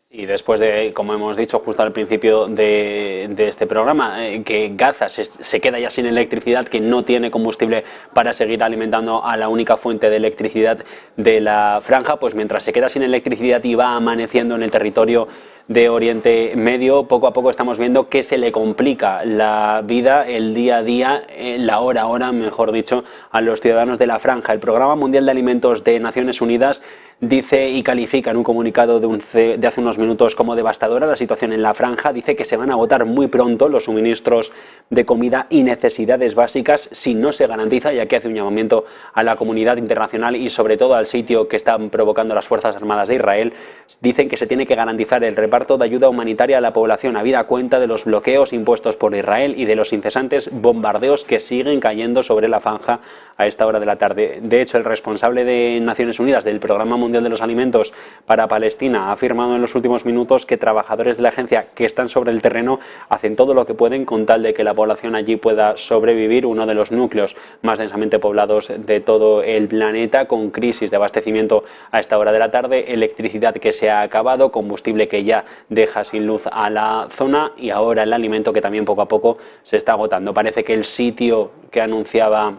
Speaker 10: Y después de, como hemos dicho justo al principio de este programa, que Gaza se queda ya sin electricidad, que no tiene combustible para seguir alimentando a la única fuente de electricidad de la franja, pues mientras se queda sin electricidad y va amaneciendo en el territorio de Oriente Medio, poco a poco estamos viendo que se le complica la vida, el día a día, la hora a hora, mejor dicho, a los ciudadanos de la franja. El Programa Mundial de Alimentos de Naciones Unidas dice y califica en un comunicado de hace unos minutos como devastadora la situación en la franja. Dice que se van a agotar muy pronto los suministros de comida y necesidades básicas si no se garantiza, y aquí hace un llamamiento a la comunidad internacional y sobre todo al sitio que están provocando las Fuerzas Armadas de Israel. Dicen que se tiene que garantizar el reparto de ayuda humanitaria a la población, habida cuenta de los bloqueos impuestos por Israel y de los incesantes bombardeos que siguen cayendo sobre la franja a esta hora de la tarde. De hecho, el responsable de Naciones Unidas del Programa Mundial de los Alimentos para Palestina ha afirmado en los últimos minutos que trabajadores de la agencia que están sobre el terreno hacen todo lo que pueden con tal de que la población allí pueda sobrevivir, uno de los núcleos más densamente poblados de todo el planeta, con crisis de abastecimiento a esta hora de la tarde, electricidad que se ha acabado, combustible que ya deja sin luz a la zona y ahora el alimento que también poco a poco se está agotando. Parece que el sitio que anunciaba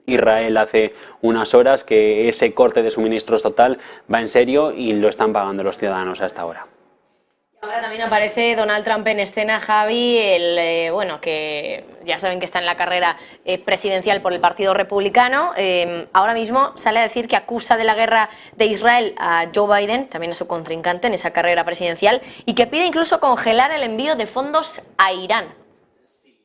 Speaker 10: Israel hace unas horas, que ese corte de suministros total va en serio y lo están pagando los ciudadanos a esta hora.
Speaker 1: Ahora también aparece Donald Trump en escena, Javi, bueno, que ya saben que está en la carrera presidencial por el Partido Republicano. Ahora mismo sale a decir que acusa de la guerra de Israel a Joe Biden, también a su contrincante en esa carrera presidencial, y que pide incluso congelar el envío de fondos a Irán.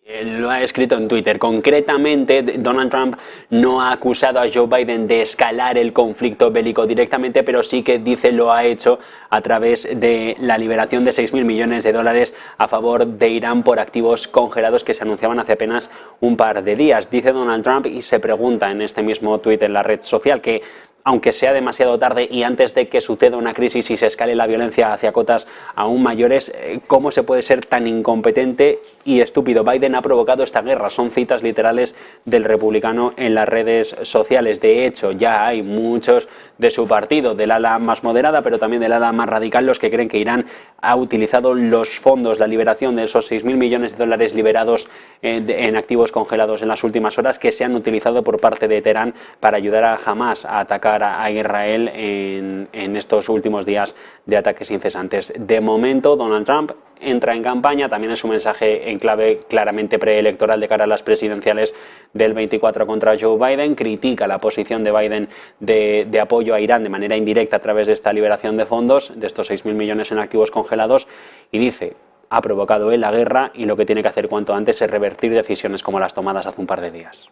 Speaker 10: Lo ha escrito en Twitter. Concretamente, Donald Trump no ha acusado a Joe Biden de escalar el conflicto bélico directamente, pero sí que dice lo ha hecho a través de la liberación de 6.000 millones de dólares a favor de Irán por activos congelados que se anunciaban hace apenas un par de días. Dice Donald Trump y se pregunta en este mismo tuit en la red social que, aunque sea demasiado tarde y antes de que suceda una crisis y se escale la violencia hacia cotas aún mayores, ¿cómo se puede ser tan incompetente y estúpido? Biden ha provocado esta guerra. Son citas literales del republicano en las redes sociales. De hecho, ya hay muchos de su partido, del ala más moderada, pero también del ala más radical, los que creen que Irán ha utilizado los fondos, la liberación de esos 6.000 millones de dólares liberados en activos congelados en las últimas horas, que se han utilizado por parte de Teherán para ayudar a Hamás a atacar a Israel en estos últimos días de ataques incesantes. De momento, Donald Trump entra en campaña, también en su mensaje en clave claramente preelectoral de cara a las presidenciales del 24 contra Joe Biden, critica la posición de Biden de apoyo a Irán de manera indirecta a través de esta liberación de fondos, de estos 6.000 millones en activos congelados, y dice: ha provocado él la guerra y lo que tiene que hacer cuanto antes es revertir decisiones como las tomadas hace un par de días.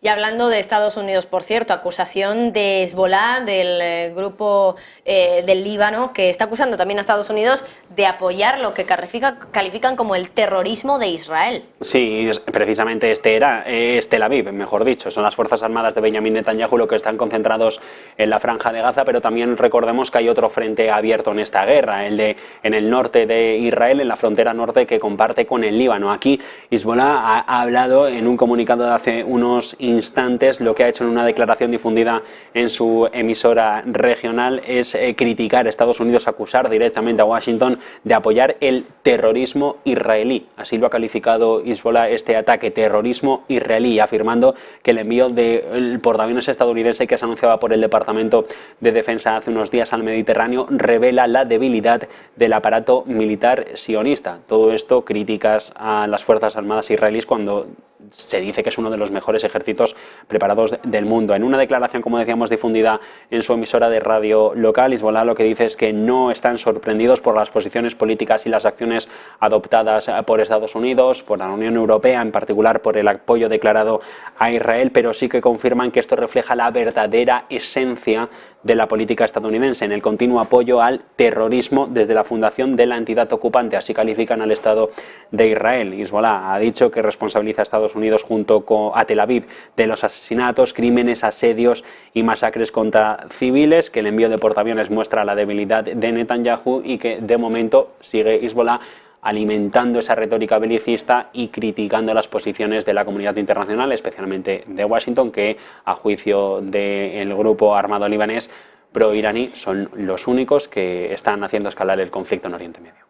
Speaker 1: Y hablando de Estados Unidos, por cierto, acusación de Hezbollah, del grupo del Líbano, que está acusando también a Estados Unidos de apoyar lo que califican como el terrorismo de Israel.
Speaker 10: Sí, precisamente es Tel Aviv, mejor dicho. Son las Fuerzas Armadas de Benjamin Netanyahu los que están concentrados en la Franja de Gaza, pero también recordemos que hay otro frente abierto en esta guerra, en el norte de Israel, en la frontera norte que comparte con el Líbano. Aquí Hezbollah ha hablado en un comunicado de hace unos instantes. Lo que ha hecho en una declaración difundida en su emisora regional es criticar a Estados Unidos, acusar directamente a Washington de apoyar el terrorismo israelí. Así lo ha calificado Hezbollah, este ataque: terrorismo israelí, afirmando que el envío del portaaviones estadounidense que se anunciaba por el Departamento de Defensa hace unos días al Mediterráneo revela la debilidad del aparato militar sionista. Todo esto críticas a las Fuerzas Armadas israelíes cuando se dice que es uno de los mejores ejércitos preparados del mundo. En una declaración, como decíamos, difundida en su emisora de radio local, Hezbollah lo que dice es que no están sorprendidos por las posiciones políticas y las acciones adoptadas por Estados Unidos, por la Unión Europea, en particular por el apoyo declarado a Israel, pero sí que confirman que esto refleja la verdadera esencia de la política estadounidense, en el continuo apoyo al terrorismo desde la fundación de la entidad ocupante. Así califican al Estado de Israel. Hezbollah ha dicho que responsabiliza a Estados Unidos junto a Tel Aviv de los asesinatos, crímenes, asedios y masacres contra civiles, que el envío de portaaviones muestra la debilidad de Netanyahu y que de momento sigue Hezbollah alimentando esa retórica belicista y criticando las posiciones de la comunidad internacional, especialmente de Washington, que a juicio del grupo armado libanés pro-iraní son los únicos que están haciendo escalar el conflicto en Oriente Medio.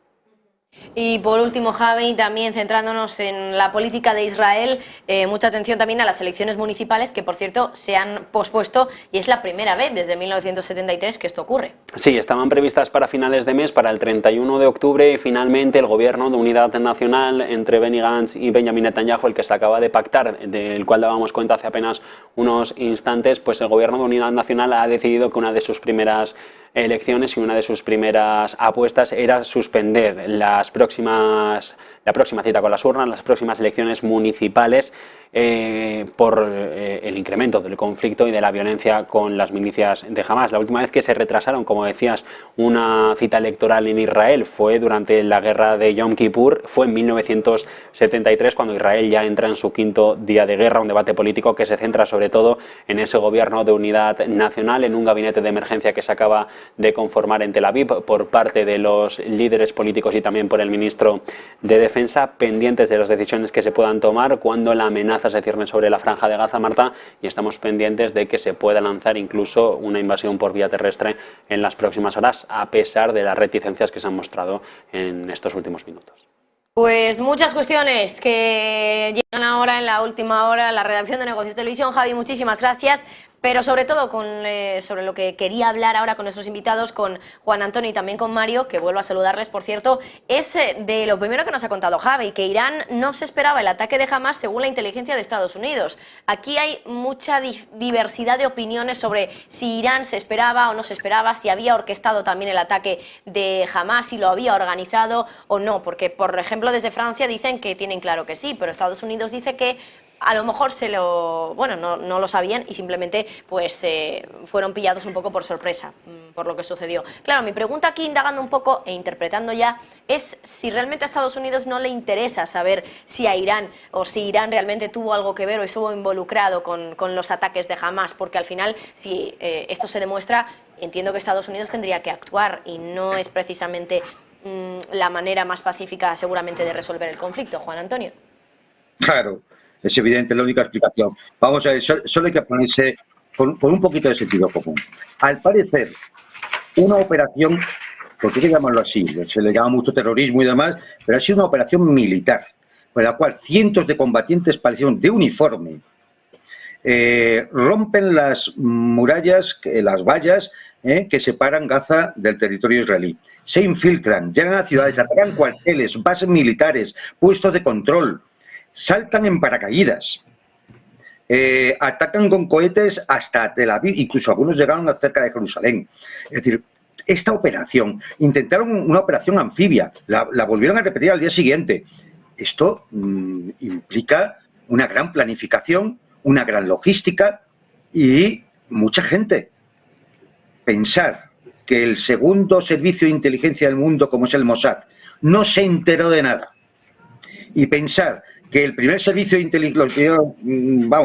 Speaker 1: Y por último, Javi, también centrándonos en la política de Israel, mucha atención también a las elecciones municipales, que por cierto se han pospuesto y es la primera vez desde 1973 que esto ocurre.
Speaker 10: Sí, estaban previstas para finales de mes, para el 31 de octubre, y finalmente el gobierno de unidad nacional entre Benny Gantz y Benjamin Netanyahu, el que se acaba de pactar, del cual dábamos cuenta hace apenas unos instantes, pues el gobierno de unidad nacional ha decidido que una de sus primeras elecciones y una de sus primeras apuestas era suspender la próxima cita con las urnas, las próximas elecciones municipales, por el incremento del conflicto y de la violencia con las milicias de Hamás. La última vez que se retrasaron, como decías, una cita electoral en Israel fue durante la guerra de Yom Kippur, fue en 1973, cuando Israel ya entra en su 5º día de guerra, un debate político que se centra sobre todo en ese gobierno de unidad nacional, en un gabinete de emergencia que se acaba de conformar en Tel Aviv por parte de los líderes políticos y también por el ministro de Defensa, pendientes de las decisiones que se puedan tomar cuando la amenaza se cierne sobre la franja de Gaza, Marta, y estamos pendientes de que se pueda lanzar incluso una invasión por vía terrestre en las próximas horas, a pesar de las reticencias que se han mostrado en estos últimos minutos.
Speaker 1: Pues muchas cuestiones que llegan ahora en la última hora en la redacción de Negocios Televisión. Javi, muchísimas gracias. Pero sobre todo sobre lo que quería hablar ahora con nuestros invitados, con Juan Antonio y también con Mario, que vuelvo a saludarles, por cierto, es de lo primero que nos ha contado Javi, que Irán no se esperaba el ataque de Hamás según la inteligencia de Estados Unidos. Aquí hay mucha diversidad de opiniones sobre si Irán se esperaba o no se esperaba, si había orquestado también el ataque de Hamás, si lo había organizado o no, porque, por ejemplo, desde Francia dicen que tienen claro que sí, pero Estados Unidos dice que a lo mejor no lo sabían y simplemente pues fueron pillados un poco por sorpresa por lo que sucedió. Claro, mi pregunta aquí, indagando un poco e interpretando ya, es si realmente a Estados Unidos no le interesa saber si a Irán o si Irán realmente tuvo algo que ver o estuvo involucrado con los ataques de Hamás, porque al final, si esto se demuestra, entiendo que Estados Unidos tendría que actuar y no es precisamente la manera más pacífica seguramente de resolver el conflicto. Juan Antonio.
Speaker 4: Claro. Es evidente, la única explicación. Vamos a ver, solo hay que ponerse con un poquito de sentido común. Al parecer, una operación, ¿por qué llamarlo así? Se le llama mucho terrorismo y demás, pero ha sido una operación militar, por la cual cientos de combatientes palestinos de uniforme rompen las murallas, las vallas que separan Gaza del territorio israelí. Se infiltran, llegan a ciudades, atacan cuarteles, bases militares, puestos de control, saltan en paracaídas, atacan con cohetes hasta Tel Aviv, incluso algunos llegaron cerca de Jerusalén. Es decir, esta operación, intentaron una operación anfibia, la volvieron a repetir al día siguiente. Esto implica una gran planificación, una gran logística y mucha gente. Pensar que el segundo servicio de inteligencia del mundo, como es el Mossad, no se enteró de nada, y pensar que el primer servicio de inteligencia,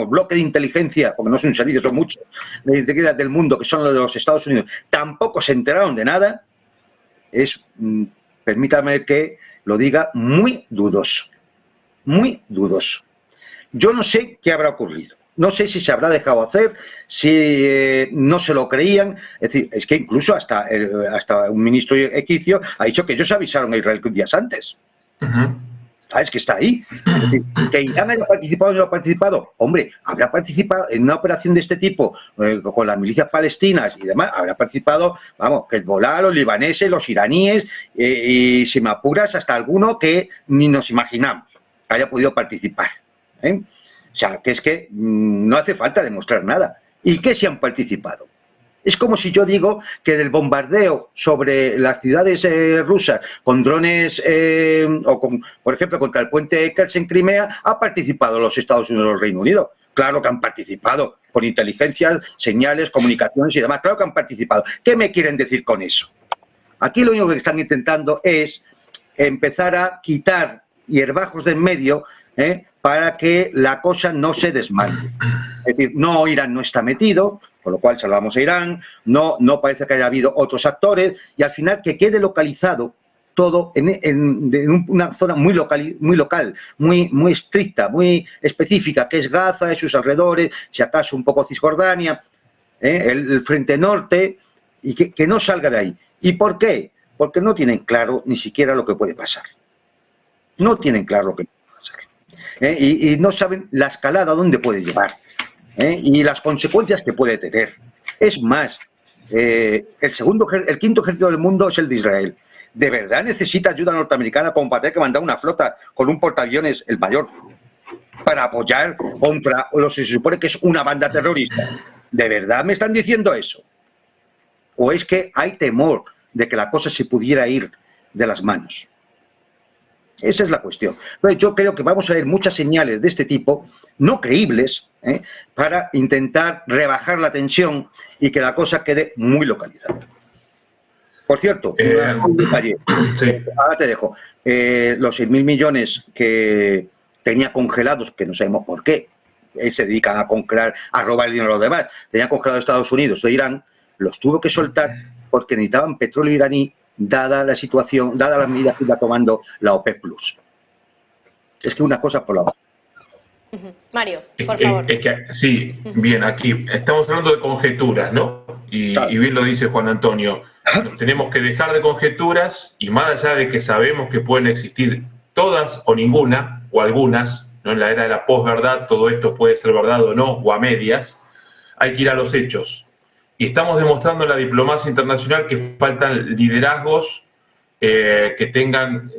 Speaker 4: bloque de inteligencia, porque no es un servicio, son muchos, de inteligencia del mundo, que son los de los Estados Unidos, tampoco se enteraron de nada, es, permítame que lo diga, muy dudoso. Muy dudoso. Yo no sé qué habrá ocurrido. No sé si se habrá dejado hacer, si no se lo creían. Es decir, es que incluso hasta un ministro egipcio ha dicho que ellos avisaron a Israel días antes. ¿Sabes? Que está ahí. Es decir, que Irán haya participado o no ha participado. Hombre, habrá participado en una operación de este tipo con las milicias palestinas y demás. Habrá participado, vamos, que Hezbolá, los libaneses, los iraníes y, si me apuras, hasta alguno que ni nos imaginamos que haya podido participar. O sea, que es que no hace falta demostrar nada. ¿Y qué si han participado? Es como si yo digo que del bombardeo sobre las ciudades rusas con drones por ejemplo, contra el puente de Kerch en Crimea, ha participado los Estados Unidos y el Reino Unido. Claro que han participado, con inteligencias, señales, comunicaciones y demás. Claro que han participado. ¿Qué me quieren decir con eso? Aquí lo único que están intentando es empezar a quitar hierbajos de en medio para que la cosa no se desmante. Es decir, no, Irán no está metido, con lo cual salvamos a Irán, no parece que haya habido otros actores, y al final que quede localizado todo en una zona muy local, muy estricta, muy específica, que es Gaza y sus alrededores, si acaso un poco Cisjordania, el frente norte, y que no salga de ahí. ¿Y por qué? Porque no tienen claro ni siquiera lo que puede pasar. No tienen claro lo que puede pasar. Y no saben la escalada a dónde puede llevar. Y las consecuencias que puede tener. Es más, el quinto ejército del mundo es el de Israel. ¿De verdad necesita ayuda norteamericana como para tener que mandar una flota con un portaaviones, el mayor, para apoyar contra lo que se supone que es una banda terrorista? ¿De verdad me están diciendo eso? ¿O es que hay temor de que la cosa se pudiera ir de las manos? Esa es la cuestión. Entonces, yo creo que vamos a ver muchas señales de este tipo, no creíbles, para intentar rebajar la tensión y que la cosa quede muy localizada. Por cierto, un detalle.
Speaker 6: Sí.
Speaker 4: Ahora te dejo. Los 6.000 millones que tenía congelados, que no sabemos por qué, se dedican a congelar, a robar el dinero a los demás, tenían congelados Estados Unidos de Irán, los tuvo que soltar porque necesitaban petróleo iraní, dada la situación, dada las medidas que está tomando la OPEP+. Es que una cosa por la otra.
Speaker 1: Mario, por favor.
Speaker 6: Sí, bien, aquí estamos hablando de conjeturas, ¿no? Y bien lo dice Juan Antonio, nos tenemos que dejar de conjeturas y más allá de que sabemos que pueden existir todas o ninguna, o algunas, ¿no? En la era de la posverdad todo esto puede ser verdad o no, o a medias, hay que ir a los hechos. Y estamos demostrando en la diplomacia internacional que faltan liderazgos que tengan,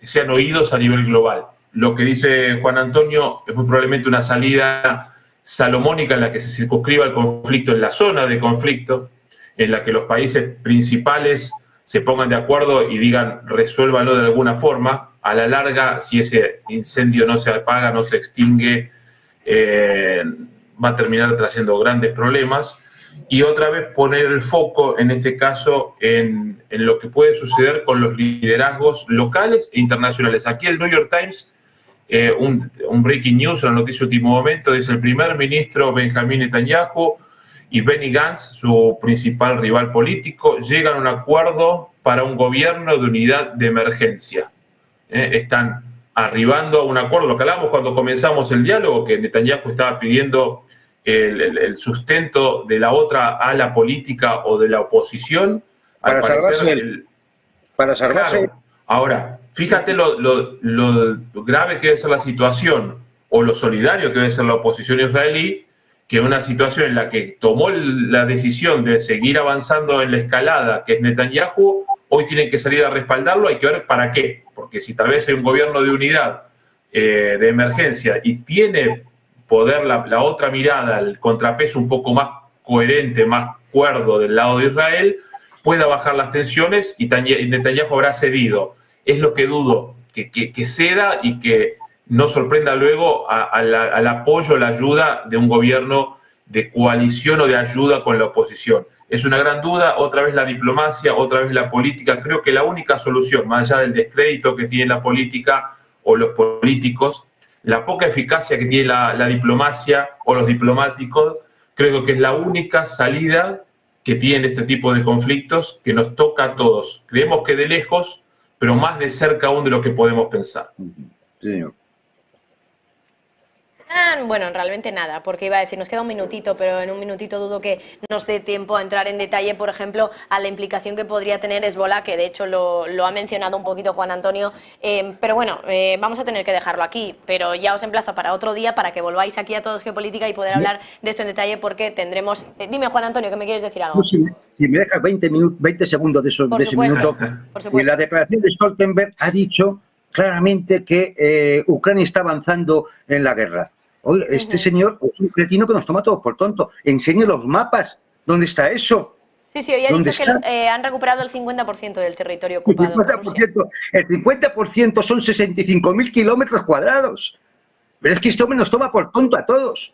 Speaker 6: que sean oídos a nivel global. Lo que dice Juan Antonio es muy probablemente una salida salomónica en la que se circunscriba el conflicto en la zona de conflicto, en la que los países principales se pongan de acuerdo y digan resuélvanlo de alguna forma. A la larga, si ese incendio no se apaga, no se extingue, va a terminar trayendo grandes problemas. Y otra vez poner el foco, en este caso, en lo que puede suceder con los liderazgos locales e internacionales. Aquí el New York Times, un breaking news, una noticia de último momento, dice el primer ministro Benjamin Netanyahu y Benny Gantz, su principal rival político, llegan a un acuerdo para un gobierno de unidad de emergencia. Están arribando a un acuerdo, lo que hablamos cuando comenzamos el diálogo, que Netanyahu estaba pidiendo el sustento de la otra ala política o de la oposición.
Speaker 4: Para salvarse.
Speaker 6: Claro. Ahora, fíjate lo grave que debe ser la situación, o lo solidario que debe ser la oposición israelí, que una situación en la que tomó la decisión de seguir avanzando en la escalada, que es Netanyahu, hoy tienen que salir a respaldarlo. Hay que ver para qué, porque si tal vez hay un gobierno de unidad, de emergencia, y tiene poder la otra mirada, el contrapeso un poco más coherente, más cuerdo del lado de Israel, pueda bajar las tensiones y Netanyahu habrá cedido. Es lo que dudo, que ceda y que no sorprenda luego al apoyo, la ayuda de un gobierno de coalición o de ayuda con la oposición. Es una gran duda, otra vez la diplomacia, otra vez la política. Creo que la única solución, más allá del descrédito que tiene la política o los políticos, la poca eficacia que tiene la diplomacia o los diplomáticos, creo que es la única salida que tiene este tipo de conflictos que nos toca a todos. Creemos que de lejos, pero más de cerca aún de lo que podemos pensar.
Speaker 4: Señor.
Speaker 1: Bueno, realmente nada, porque iba a decir, nos queda un minutito, pero en un minutito dudo que nos dé tiempo a entrar en detalle, por ejemplo, a la implicación que podría tener Hezbollah, que de hecho lo ha mencionado un poquito Juan Antonio, pero bueno, vamos a tener que dejarlo aquí, pero ya os emplazo para otro día, para que volváis aquí a Todos Geopolítica y poder hablar de esto en detalle, porque tendremos... dime, Juan Antonio, que me quieres decir algo.
Speaker 4: Pues si me dejas 20 segundos de ese minuto.
Speaker 1: Por supuesto.
Speaker 4: La declaración de Stoltenberg ha dicho claramente que Ucrania está avanzando en la guerra. Oye, este señor es un cretino que nos toma todos por tonto. Enseñe los mapas. ¿Dónde está eso?
Speaker 1: Sí, hoy ha dicho que han recuperado el 50% del territorio ocupado.
Speaker 4: El 50% son 65.000 kilómetros cuadrados. Pero es que este hombre nos toma por tonto a todos.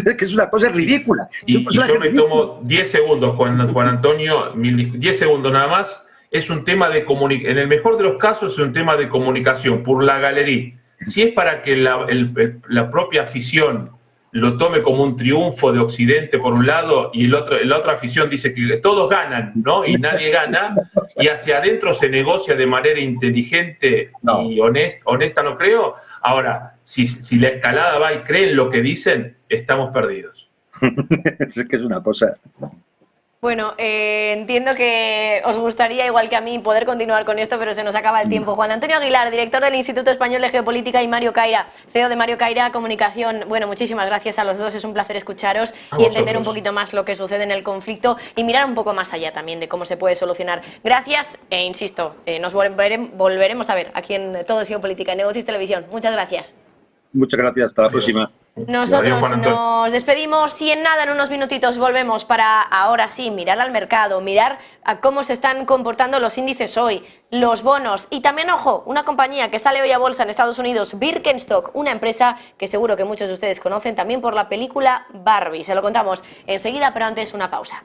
Speaker 4: Es que es una cosa ridícula.
Speaker 6: Y yo me tomo 10 segundos, Juan Antonio, 10 segundos nada más. Es un tema de comunicación. En el mejor de los casos es un tema de comunicación por la galería. Si es para que la propia afición lo tome como un triunfo de Occidente por un lado y la otra afición dice que todos ganan, ¿no? Y nadie gana, y hacia adentro se negocia de manera inteligente y honesta, no creo. Ahora, si la escalada va y creen lo que dicen, estamos perdidos.
Speaker 4: Es que es una cosa...
Speaker 1: Bueno, entiendo que os gustaría, igual que a mí, poder continuar con esto, pero se nos acaba el tiempo. Juan Antonio Aguilar, director del Instituto Español de Geopolítica, y Mario Caira, CEO de Mario Caira Comunicación. Bueno, muchísimas gracias a los dos, es un placer escucharos y entender un poquito más lo que sucede en el conflicto y mirar un poco más allá también de cómo se puede solucionar. Gracias e insisto, nos volveremos a ver aquí en Todo Geopolítica, en Negocios Televisión. Muchas gracias.
Speaker 4: Muchas gracias, hasta la próxima.
Speaker 1: Nosotros nos despedimos y en nada, en unos minutitos volvemos para ahora sí mirar al mercado, mirar a cómo se están comportando los índices hoy, los bonos y también, ojo, una compañía que sale hoy a bolsa en Estados Unidos, Birkenstock, una empresa que seguro que muchos de ustedes conocen también por la película Barbie. Se lo contamos enseguida, pero antes una pausa.